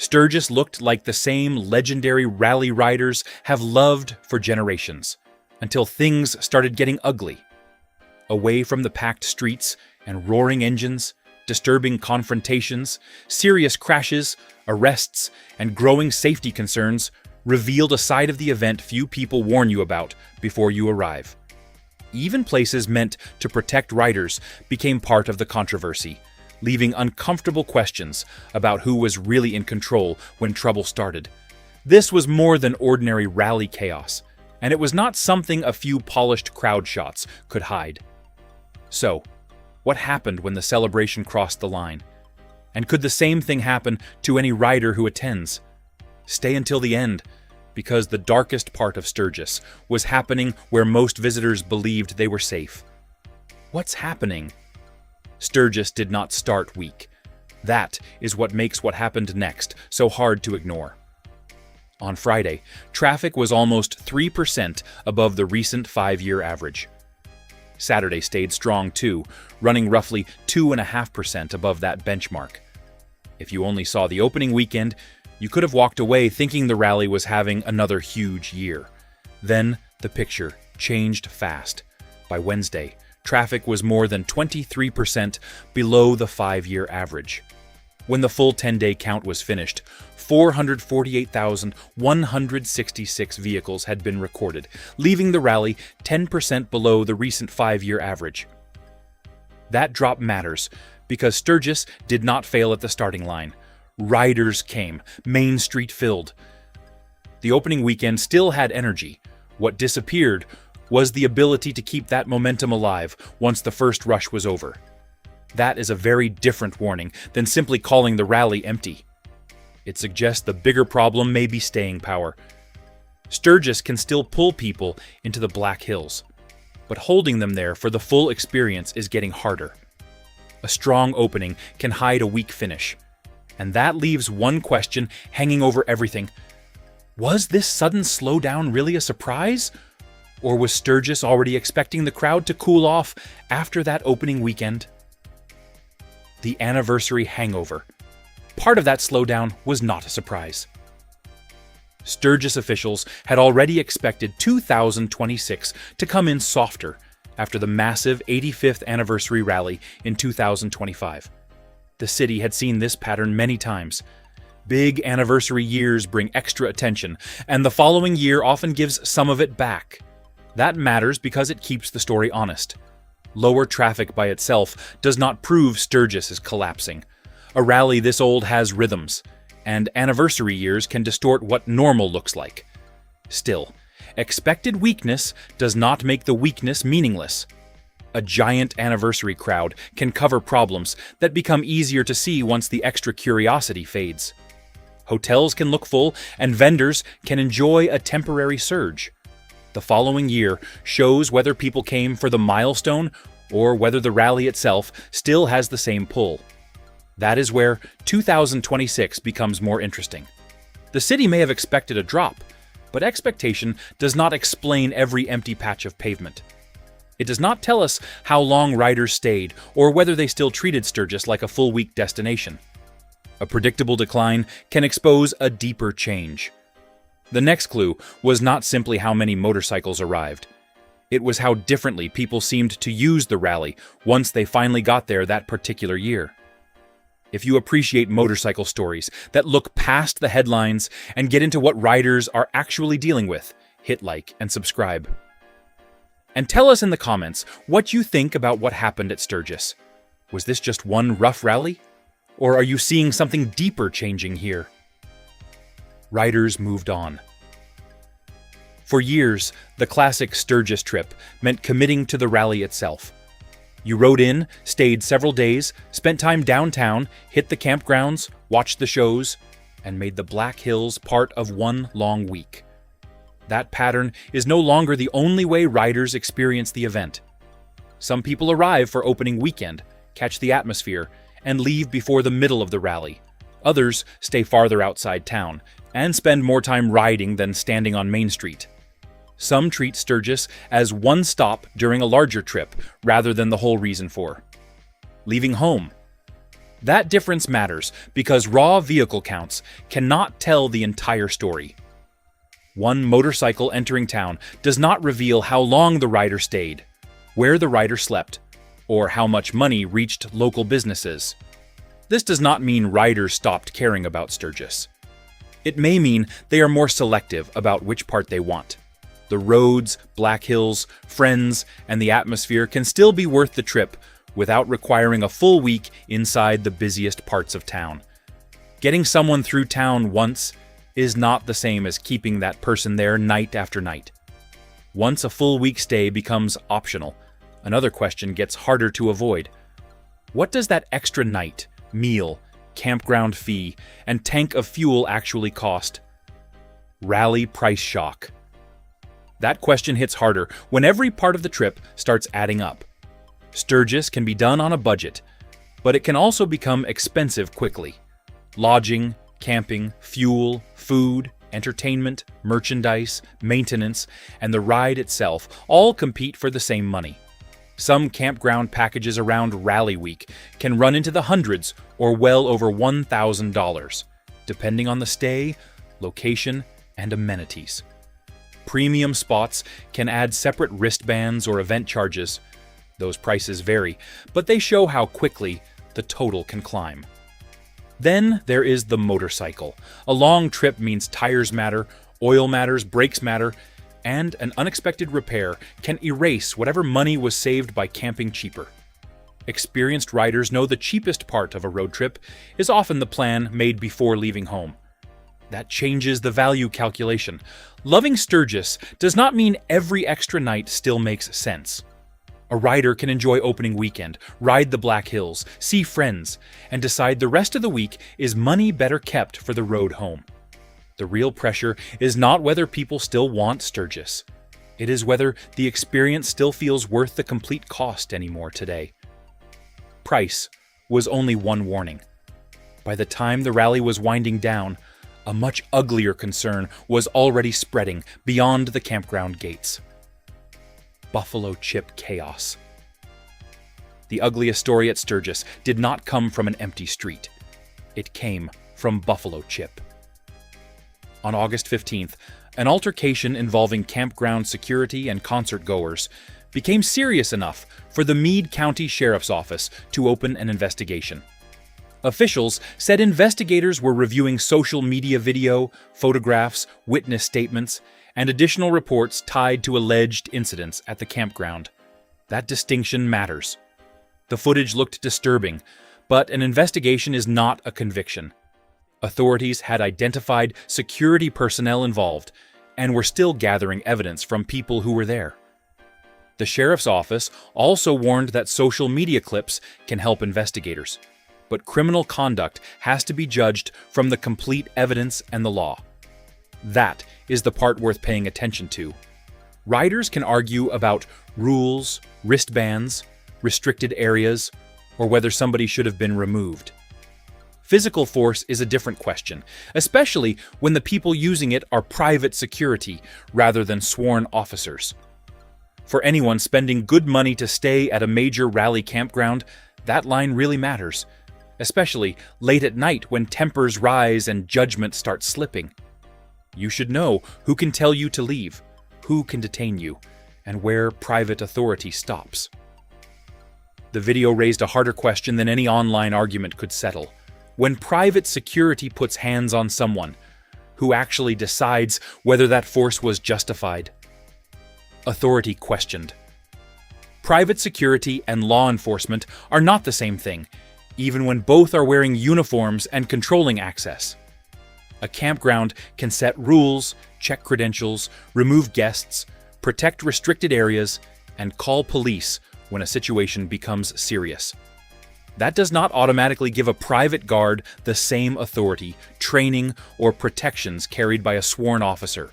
Sturgis looked like the same legendary rally riders have loved for generations, until things started getting ugly. Away from the packed streets and roaring engines, disturbing confrontations, serious crashes, arrests, and growing safety concerns revealed a side of the event few people warn you about before you arrive. Even places meant to protect riders became part of the controversy, leaving uncomfortable questions about who was really in control when trouble started. This was more than ordinary rally chaos, and it was not something a few polished crowd shots could hide. So, what happened when the celebration crossed the line? And could the same thing happen to any rider who attends? Stay until the end, because the darkest part of Sturgis was happening where most visitors believed they were safe. What's happening? Sturgis did not start weak. That is what makes what happened next so hard to ignore. On Friday, traffic was almost 3% above the recent 5-year average. Saturday stayed strong too, running roughly 2.5% above that benchmark. If you only saw the opening weekend, you could have walked away thinking the rally was having another huge year. Then the picture changed fast. By Wednesday, traffic was more than 23% below the 5-year average. When the full 10-day count was finished, 448,166 vehicles had been recorded, leaving the rally 10% below the recent 5-year average. That drop matters because Sturgis did not fail at the starting line. Riders came, Main Street filled. The opening weekend still had energy. What disappeared was the ability to keep that momentum alive once the first rush was over. That is a very different warning than simply calling the rally empty. It suggests the bigger problem may be staying power. Sturgis can still pull people into the Black Hills, but holding them there for the full experience is getting harder. A strong opening can hide a weak finish, and that leaves one question hanging over everything. Was this sudden slowdown really a surprise? Or was Sturgis already expecting the crowd to cool off after that opening weekend? The anniversary hangover. Part of that slowdown was not a surprise. Sturgis officials had already expected 2026 to come in softer after the massive 85th anniversary rally in 2025. The city had seen this pattern many times. Big anniversary years bring extra attention, and the following year often gives some of it back. That matters because it keeps the story honest. Lower traffic by itself does not prove Sturgis is collapsing. A rally this old has rhythms, and anniversary years can distort what normal looks like. Still, expected weakness does not make the weakness meaningless. A giant anniversary crowd can cover problems that become easier to see once the extra curiosity fades. Hotels can look full, and vendors can enjoy a temporary surge. The following year shows whether people came for the milestone or whether the rally itself still has the same pull. That is where 2026 becomes more interesting. The city may have expected a drop, but expectation does not explain every empty patch of pavement. It does not tell us how long riders stayed or whether they still treated Sturgis like a full-week destination. A predictable decline can expose a deeper change. The next clue was not simply how many motorcycles arrived. It was how differently people seemed to use the rally once they finally got there that particular year. If you appreciate motorcycle stories that look past the headlines and get into what riders are actually dealing with, hit like and subscribe. And tell us in the comments what you think about what happened at Sturgis. Was this just one rough rally? Or are you seeing something deeper changing here? Riders moved on. For years, the classic Sturgis trip meant committing to the rally itself. You rode in, stayed several days, spent time downtown, hit the campgrounds, watched the shows, and made the Black Hills part of one long week. That pattern is no longer the only way riders experience the event. Some people arrive for opening weekend, catch the atmosphere, and leave before the middle of the rally. Others stay farther outside town and spend more time riding than standing on Main Street. Some treat Sturgis as one stop during a larger trip rather than the whole reason for leaving home. That difference matters because raw vehicle counts cannot tell the entire story. One motorcycle entering town does not reveal how long the rider stayed, where the rider slept, or how much money reached local businesses. This does not mean riders stopped caring about Sturgis. It may mean they are more selective about which part they want. The roads, Black Hills, friends, and the atmosphere can still be worth the trip without requiring a full week inside the busiest parts of town. Getting someone through town once is not the same as keeping that person there night after night. Once a full week stay becomes optional, another question gets harder to avoid. What does that extra night, meal, campground fee, and tank of fuel actually cost? Rally price shock. That question hits harder when every part of the trip starts adding up. Sturgis can be done on a budget, but it can also become expensive quickly. Lodging, camping, fuel, food, entertainment, merchandise, maintenance, and the ride itself all compete for the same money. Some campground packages around Rally Week can run into the hundreds or well over $1,000, depending on the stay, location, and amenities. Premium spots can add separate wristbands or event charges. Those prices vary, but they show how quickly the total can climb. Then there is the motorcycle. A long trip means tires matter, oil matters, brakes matter, and an unexpected repair can erase whatever money was saved by camping cheaper. Experienced riders know the cheapest part of a road trip is often the plan made before leaving home. That changes the value calculation. Loving Sturgis does not mean every extra night still makes sense. A rider can enjoy opening weekend, ride the Black Hills, see friends, and decide the rest of the week is money better kept for the road home. The real pressure is not whether people still want Sturgis. It is whether the experience still feels worth the complete cost anymore today. Price was only one warning. By the time the rally was winding down, a much uglier concern was already spreading beyond the campground gates. Buffalo chip chaos. The ugliest story at Sturgis did not come from an empty street. It came from buffalo chip. On August 15th, an altercation involving campground security and concert goers became serious enough for the Meade County Sheriff's Office to open an investigation. Officials said investigators were reviewing social media video, photographs, witness statements, and additional reports tied to alleged incidents at the campground. That distinction matters. The footage looked disturbing, but an investigation is not a conviction. Authorities had identified security personnel involved and were still gathering evidence from people who were there. The sheriff's office also warned that social media clips can help investigators, but criminal conduct has to be judged from the complete evidence and the law. That is the part worth paying attention to. Riders can argue about rules, wristbands, restricted areas, or whether somebody should have been removed. Physical force is a different question, especially when the people using it are private security rather than sworn officers. For anyone spending good money to stay at a major rally campground, that line really matters, especially late at night when tempers rise and judgment starts slipping. You should know who can tell you to leave, who can detain you, and where private authority stops. The video raised a harder question than any online argument could settle. When private security puts hands on someone, who actually decides whether that force was justified? Authority questioned. Private security and law enforcement are not the same thing, even when both are wearing uniforms and controlling access. A campground can set rules, check credentials, remove guests, protect restricted areas, and call police when a situation becomes serious. That does not automatically give a private guard the same authority, training, or protections carried by a sworn officer.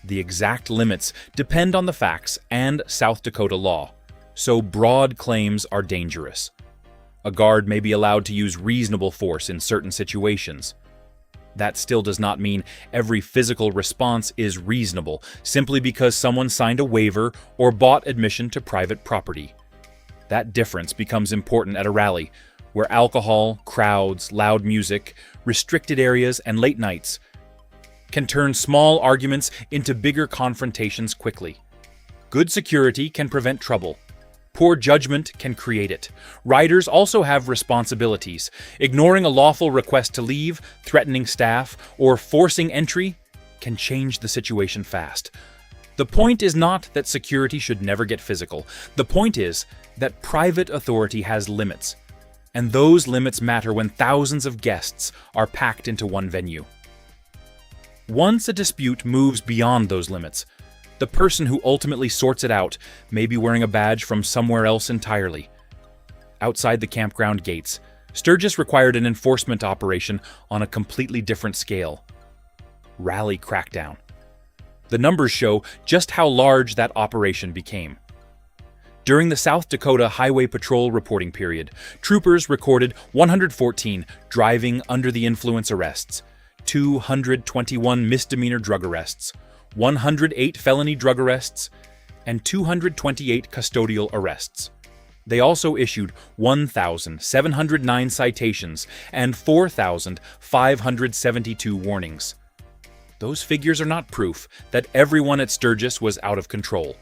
The exact limits depend on the facts and South Dakota law, so broad claims are dangerous. A guard may be allowed to use reasonable force in certain situations. That still does not mean every physical response is reasonable simply because someone signed a waiver or bought admission to private property. That difference becomes important at a rally, where alcohol, crowds, loud music, restricted areas, and late nights can turn small arguments into bigger confrontations quickly. Good security can prevent trouble. Poor judgment can create it. Riders also have responsibilities. Ignoring a lawful request to leave, threatening staff, or forcing entry can change the situation fast. The point is not that security should never get physical. The point is that private authority has limits, and those limits matter when thousands of guests are packed into one venue. Once a dispute moves beyond those limits, the person who ultimately sorts it out may be wearing a badge from somewhere else entirely. Outside the campground gates, Sturgis required an enforcement operation on a completely different scale. Rally crackdown. The numbers show just how large that operation became. During the South Dakota Highway Patrol reporting period, troopers recorded 114 driving under the influence arrests, 221 misdemeanor drug arrests, 108 felony drug arrests, and 228 custodial arrests. They also issued 1,709 citations and 4,572 warnings. Those figures are not proof that everyone at Sturgis was out of control.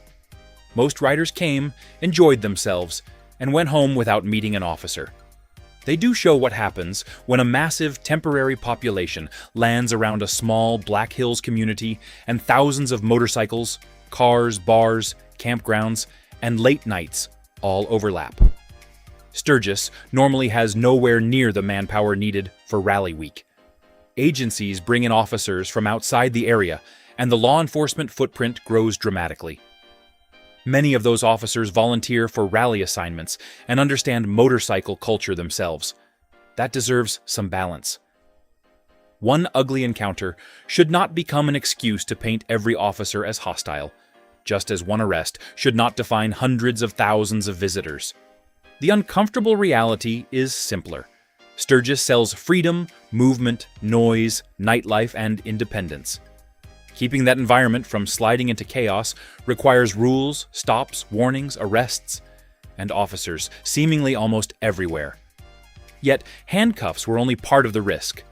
Most riders came, enjoyed themselves, and went home without meeting an officer. They do show what happens when a massive temporary population lands around a small Black Hills community and thousands of motorcycles, cars, bars, campgrounds, and late nights all overlap. Sturgis normally has nowhere near the manpower needed for Rally Week. Agencies bring in officers from outside the area, and the law enforcement footprint grows dramatically. Many of those officers volunteer for rally assignments and understand motorcycle culture themselves. That deserves some balance. One ugly encounter should not become an excuse to paint every officer as hostile, just as one arrest should not define hundreds of thousands of visitors. The uncomfortable reality is simpler. Sturgis sells freedom, movement, noise, nightlife, and independence. Keeping that environment from sliding into chaos requires rules, stops, warnings, arrests, and officers seemingly almost everywhere. Yet, handcuffs were only part of the risk.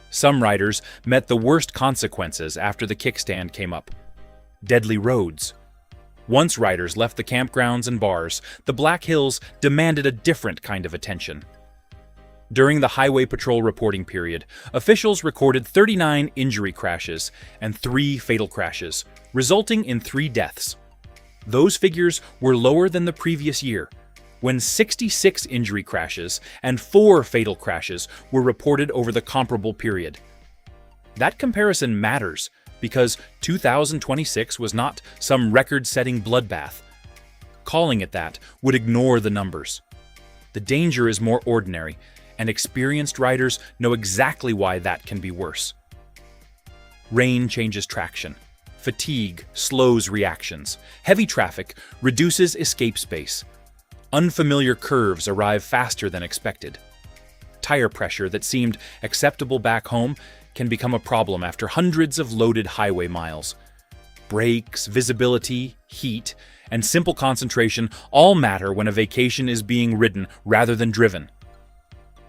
Some riders met the worst consequences after the kickstand came up. Deadly roads. Once riders left the campgrounds and bars, the Black Hills demanded a different kind of attention. During the Highway Patrol reporting period, officials recorded 39 injury crashes and 3 fatal crashes, resulting in 3 deaths. Those figures were lower than the previous year, when 66 injury crashes and 4 fatal crashes were reported over the comparable period. That comparison matters because 2026 was not some record-setting bloodbath. Calling it that would ignore the numbers. The danger is more ordinary, and experienced riders know exactly why that can be worse. Rain changes traction. Fatigue slows reactions. Heavy traffic reduces escape space. Unfamiliar curves arrive faster than expected. Tire pressure that seemed acceptable back home can become a problem after hundreds of loaded highway miles. Brakes, visibility, heat, and simple concentration all matter when a vacation is being ridden rather than driven.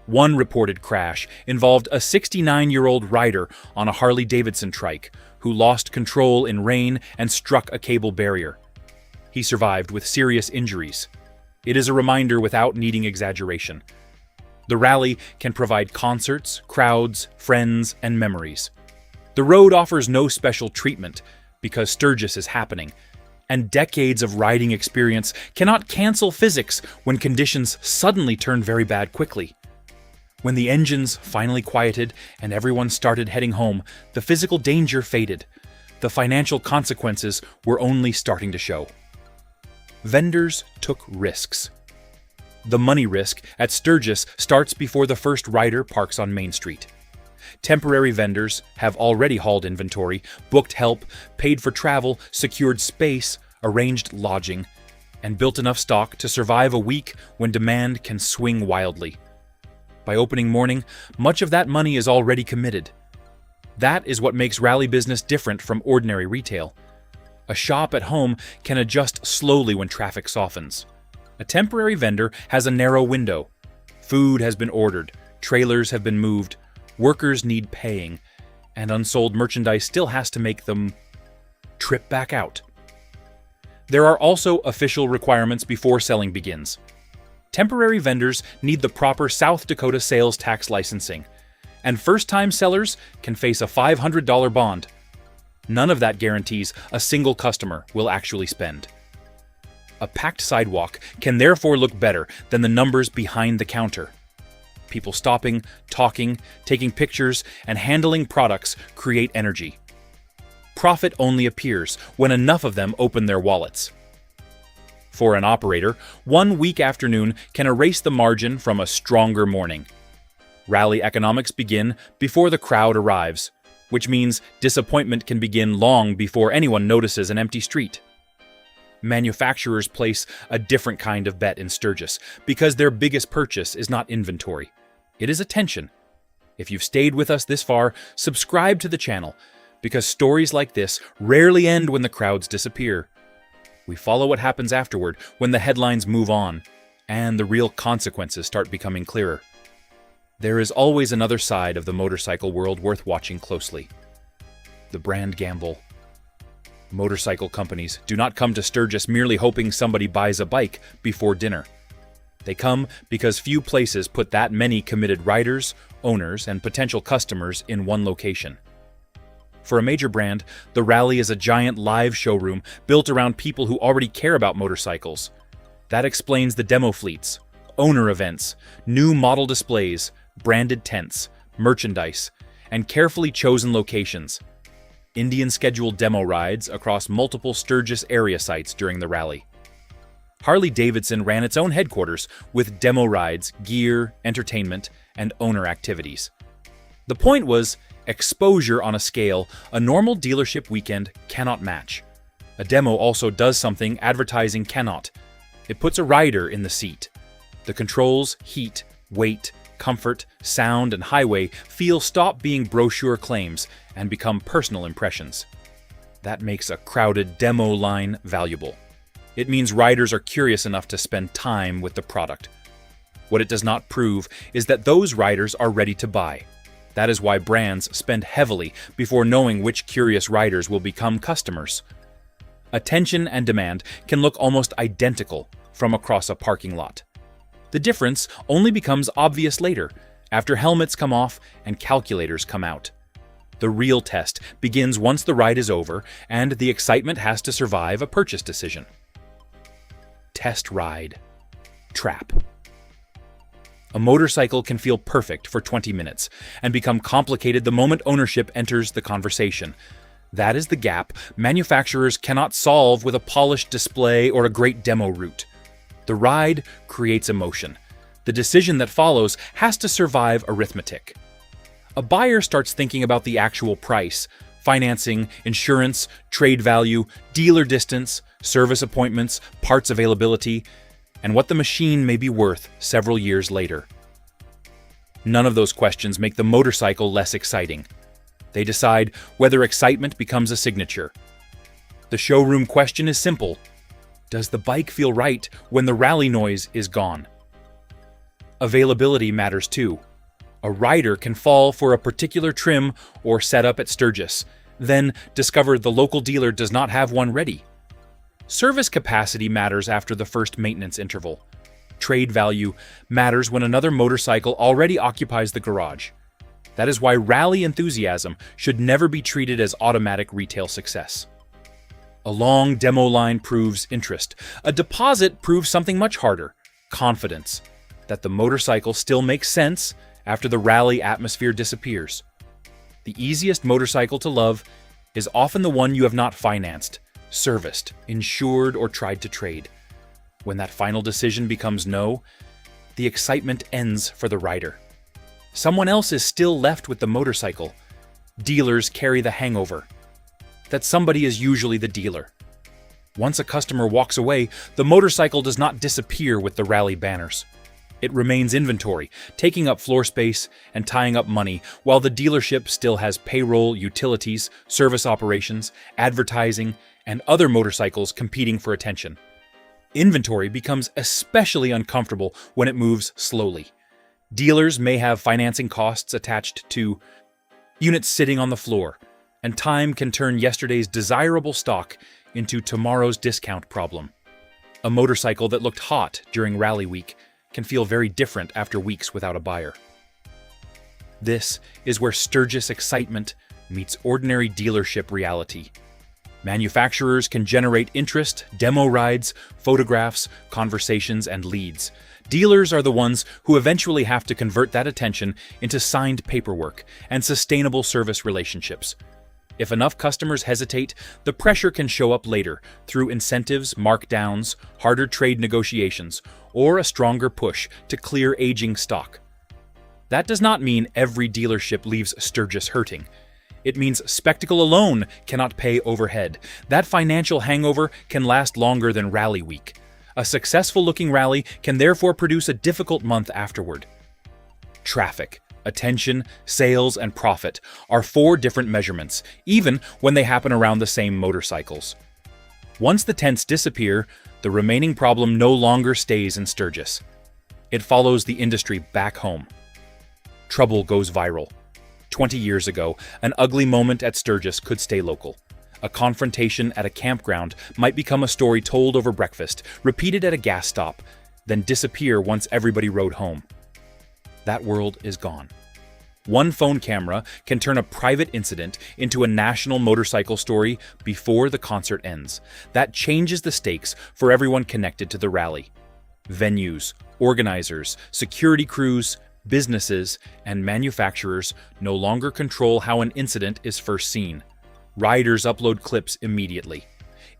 One reported crash involved a 69-year-old rider on a Harley-Davidson trike who lost control in rain and struck a cable barrier. He survived with serious injuries. It is a reminder without needing exaggeration. The rally can provide concerts, crowds, friends, and memories. The road offers no special treatment because Sturgis is happening, and decades of riding experience cannot cancel physics when conditions suddenly turn very bad quickly. When the engines finally quieted and everyone started heading home, the physical danger faded. The financial consequences were only starting to show. Vendors took risks. The money risk at Sturgis starts before the first rider parks on Main Street. Temporary vendors have already hauled inventory, booked help, paid for travel, secured space, arranged lodging, and built enough stock to survive a week when demand can swing wildly. By opening morning, much of that money is already committed. That is what makes rally business different from ordinary retail. A shop at home can adjust slowly when traffic softens. A temporary vendor has a narrow window. Food has been ordered, trailers have been moved, workers need paying, and unsold merchandise still has to make them trip back out. There are also official requirements before selling begins. Temporary vendors need the proper South Dakota sales tax licensing, and first-time sellers can face a $500 bond. None of that guarantees a single customer will actually spend. A packed sidewalk can therefore look better than the numbers behind the counter. People stopping, talking, taking pictures, and handling products create energy. Profit only appears when enough of them open their wallets. For an operator, one weak afternoon can erase the margin from a stronger morning. Rally economics begin before the crowd arrives, which means disappointment can begin long before anyone notices an empty street. Manufacturers place a different kind of bet in Sturgis because their biggest purchase is not inventory. It is attention. If you've stayed with us this far, subscribe to the channel, because stories like this rarely end when the crowds disappear. We follow what happens afterward when the headlines move on, and the real consequences start becoming clearer. There is always another side of the motorcycle world worth watching closely. The brand gamble. Motorcycle companies do not come to Sturgis merely hoping somebody buys a bike before dinner. They come because few places put that many committed riders, owners, and potential customers in one location. For a major brand, the rally is a giant live showroom built around people who already care about motorcycles. That explains the demo fleets, owner events, new model displays, branded tents, merchandise, and carefully chosen locations. Indian-scheduled demo rides across multiple Sturgis area sites during the rally. Harley-Davidson ran its own headquarters with demo rides, gear, entertainment, and owner activities. The point was exposure on a scale a normal dealership weekend cannot match. A demo also does something advertising cannot. It puts a rider in the seat. The controls, heat, weight, comfort, sound, and highway feel stop being brochure claims and become personal impressions. That makes a crowded demo line valuable. It means riders are curious enough to spend time with the product. What it does not prove is that those riders are ready to buy. That is why brands spend heavily before knowing which curious riders will become customers. Attention and demand can look almost identical from across a parking lot. The difference only becomes obvious later, after helmets come off and calculators come out. The real test begins once the ride is over and the excitement has to survive a purchase decision. Test ride. Trap. A motorcycle can feel perfect for 20 minutes and become complicated the moment ownership enters the conversation. That is the gap manufacturers cannot solve with a polished display or a great demo route. The ride creates emotion. The decision that follows has to survive arithmetic. A buyer starts thinking about the actual price, financing, insurance, trade value, dealer distance, service appointments, parts availability, and what the machine may be worth several years later. None of those questions make the motorcycle less exciting. They decide whether excitement becomes a signature. The showroom question is simple. Does the bike feel right when the rally noise is gone? Availability matters too. A rider can fall for a particular trim or setup at Sturgis, then discover the local dealer does not have one ready. Service capacity matters after the first maintenance interval. Trade value matters when another motorcycle already occupies the garage. That is why rally enthusiasm should never be treated as automatic retail success. A long demo line proves interest. A deposit proves something much harder, confidence, that the motorcycle still makes sense after the rally atmosphere disappears. The easiest motorcycle to love is often the one you have not financed, serviced, insured, or tried to trade. When that final decision becomes no, the excitement ends for the rider. Someone else is still left with the motorcycle. Dealers carry the hangover. That somebody is usually the dealer. Once a customer walks away, the motorcycle does not disappear with the rally banners. It remains inventory, taking up floor space and tying up money, while the dealership still has payroll, utilities, service operations, advertising, and other motorcycles competing for attention. Inventory becomes especially uncomfortable when it moves slowly. Dealers may have financing costs attached to units sitting on the floor, and time can turn yesterday's desirable stock into tomorrow's discount problem. A motorcycle that looked hot during rally week can feel very different after weeks without a buyer. This is where Sturgis excitement meets ordinary dealership reality. Manufacturers can generate interest, demo rides, photographs, conversations, and leads. Dealers are the ones who eventually have to convert that attention into signed paperwork and sustainable service relationships. If enough customers hesitate, the pressure can show up later through incentives, markdowns, harder trade negotiations, or a stronger push to clear aging stock. That does not mean every dealership leaves Sturgis hurting. It means spectacle alone cannot pay overhead. That financial hangover can last longer than rally week. A successful-looking rally can therefore produce a difficult month afterward. Traffic, attention, sales, and profit are 4 different measurements, even when they happen around the same motorcycles. Once the tents disappear, the remaining problem no longer stays in Sturgis. It follows the industry back home. Trouble goes viral. 20 years ago, an ugly moment at Sturgis could stay local. A confrontation at a campground might become a story told over breakfast, repeated at a gas stop, then disappear once everybody rode home. That world is gone. One phone camera can turn a private incident into a national motorcycle story before the concert ends. That changes the stakes for everyone connected to the rally. Venues, organizers, security crews, businesses, and manufacturers no longer control how an incident is first seen. Riders upload clips immediately.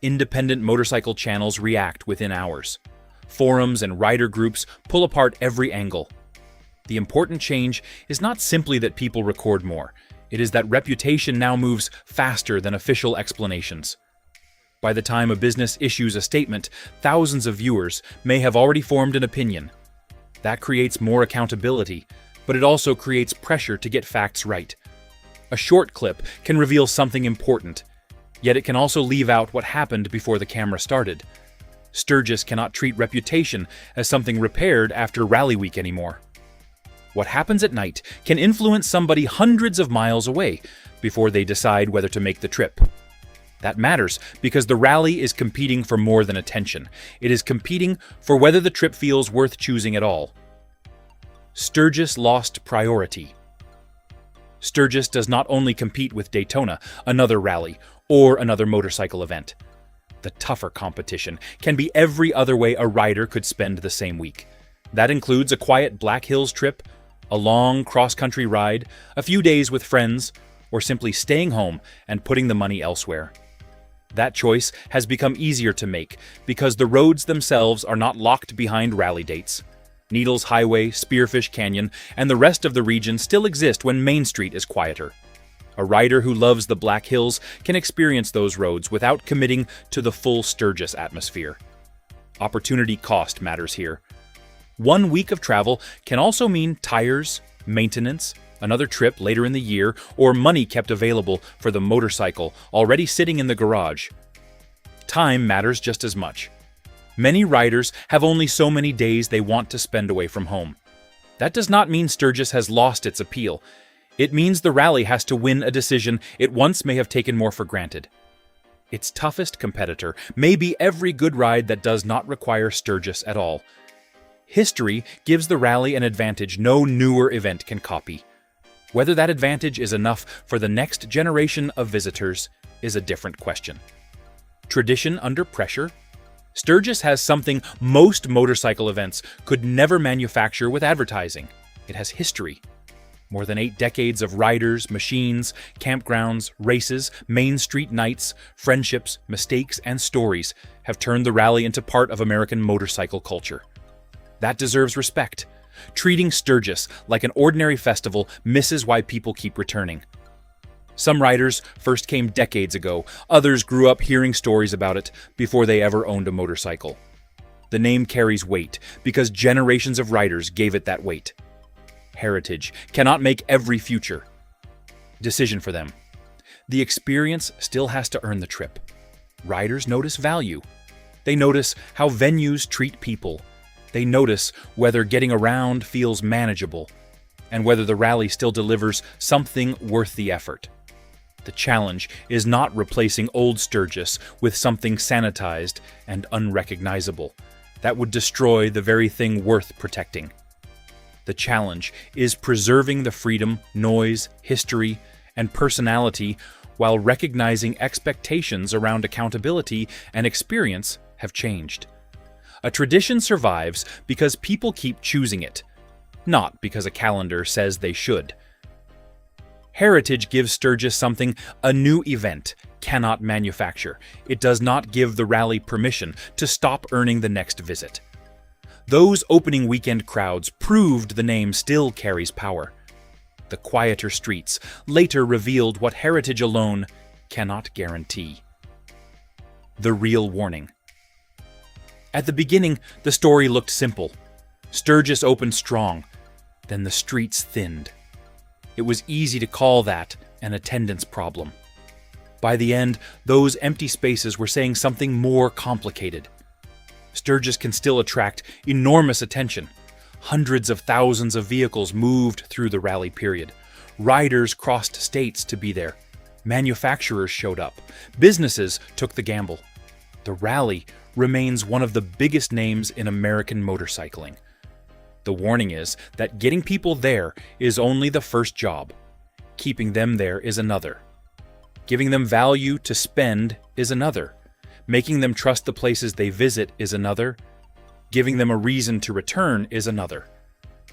Independent motorcycle channels react within hours. Forums and rider groups pull apart every angle. The important change is not simply that people record more. It is that reputation now moves faster than official explanations. By the time a business issues a statement, thousands of viewers may have already formed an opinion. That creates more accountability, but it also creates pressure to get facts right. A short clip can reveal something important, yet it can also leave out what happened before the camera started. Sturgis cannot treat reputation as something repaired after rally week anymore. What happens at night can influence somebody hundreds of miles away before they decide whether to make the trip. That matters because the rally is competing for more than attention. It is competing for whether the trip feels worth choosing at all. Sturgis lost priority. Sturgis does not only compete with Daytona, another rally, or another motorcycle event. The tougher competition can be every other way a rider could spend the same week. That includes a quiet Black Hills trip, a long cross-country ride, a few days with friends, or simply staying home and putting the money elsewhere. That choice has become easier to make because the roads themselves are not locked behind rally dates. Needles Highway, Spearfish Canyon, and the rest of the region still exist when Main Street is quieter. A rider who loves the Black Hills can experience those roads without committing to the full Sturgis atmosphere. Opportunity cost matters here. 1 week of travel can also mean tires, maintenance, another trip later in the year, or money kept available for the motorcycle already sitting in the garage. Time matters just as much. Many riders have only so many days they want to spend away from home. That does not mean Sturgis has lost its appeal. It means the rally has to win a decision it once may have taken more for granted. Its toughest competitor may be every good ride that does not require Sturgis at all. History gives the rally an advantage no newer event can copy. Whether that advantage is enough for the next generation of visitors is a different question. Tradition under pressure? Sturgis has something most motorcycle events could never manufacture with advertising. It has history. More than 8 decades of riders, machines, campgrounds, races, Main Street nights, friendships, mistakes, and stories have turned the rally into part of American motorcycle culture. That deserves respect. Treating Sturgis like an ordinary festival misses why people keep returning. Some riders first came decades ago, others grew up hearing stories about it before they ever owned a motorcycle. The name carries weight because generations of riders gave it that weight. Heritage cannot make every future decision for them. The experience still has to earn the trip. Riders notice value. They notice how venues treat people, They notice whether getting around feels manageable, and whether the rally still delivers something worth the effort. The challenge is not replacing old Sturgis with something sanitized and unrecognizable. That would destroy the very thing worth protecting. The challenge is preserving the freedom, noise, history, and personality while recognizing expectations around accountability and experience have changed. A tradition survives because people keep choosing it, not because a calendar says they should. Heritage gives Sturgis something a new event cannot manufacture. It does not give the rally permission to stop earning the next visit. Those opening weekend crowds proved the name still carries power. The quieter streets later revealed what heritage alone cannot guarantee. The real warning. At the beginning, the story looked simple. Sturgis opened strong, then the streets thinned. It was easy to call that an attendance problem. By the end, those empty spaces were saying something more complicated. Sturgis can still attract enormous attention. Hundreds of thousands of vehicles moved through the rally period. Riders crossed states to be there. Manufacturers showed up. Businesses took the gamble. The rally remains one of the biggest names in American motorcycling. The warning is that getting people there is only the first job. Keeping them there is another. Giving them value to spend is another. Making them trust the places they visit is another. Giving them a reason to return is another.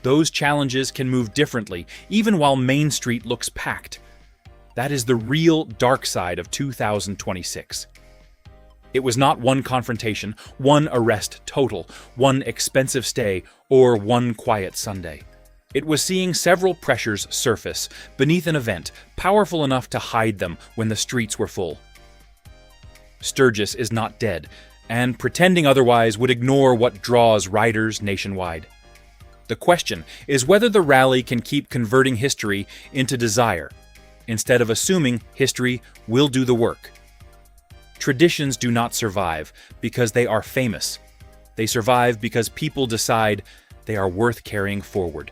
Those challenges can move differently, even while Main Street looks packed. That is the real dark side of 2026. It was not one confrontation, one arrest total, one expensive stay, or one quiet Sunday. It was seeing several pressures surface beneath an event powerful enough to hide them when the streets were full. Sturgis is not dead, and pretending otherwise would ignore what draws riders nationwide. The question is whether the rally can keep converting history into desire, instead of assuming history will do the work. Traditions do not survive because they are famous. They survive because people decide they are worth carrying forward.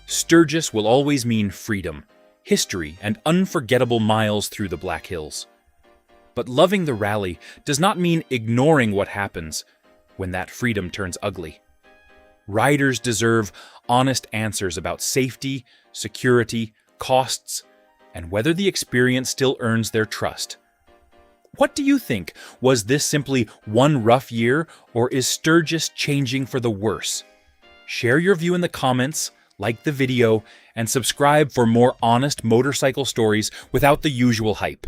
Sturgis will always mean freedom, history, and unforgettable miles through the Black Hills. But loving the rally does not mean ignoring what happens when that freedom turns ugly. Riders deserve honest answers about safety, security, costs, and whether the experience still earns their trust. What do you think? Was this simply one rough year, or is Sturgis changing for the worse? Share your view in the comments, like the video, and subscribe for more honest motorcycle stories without the usual hype.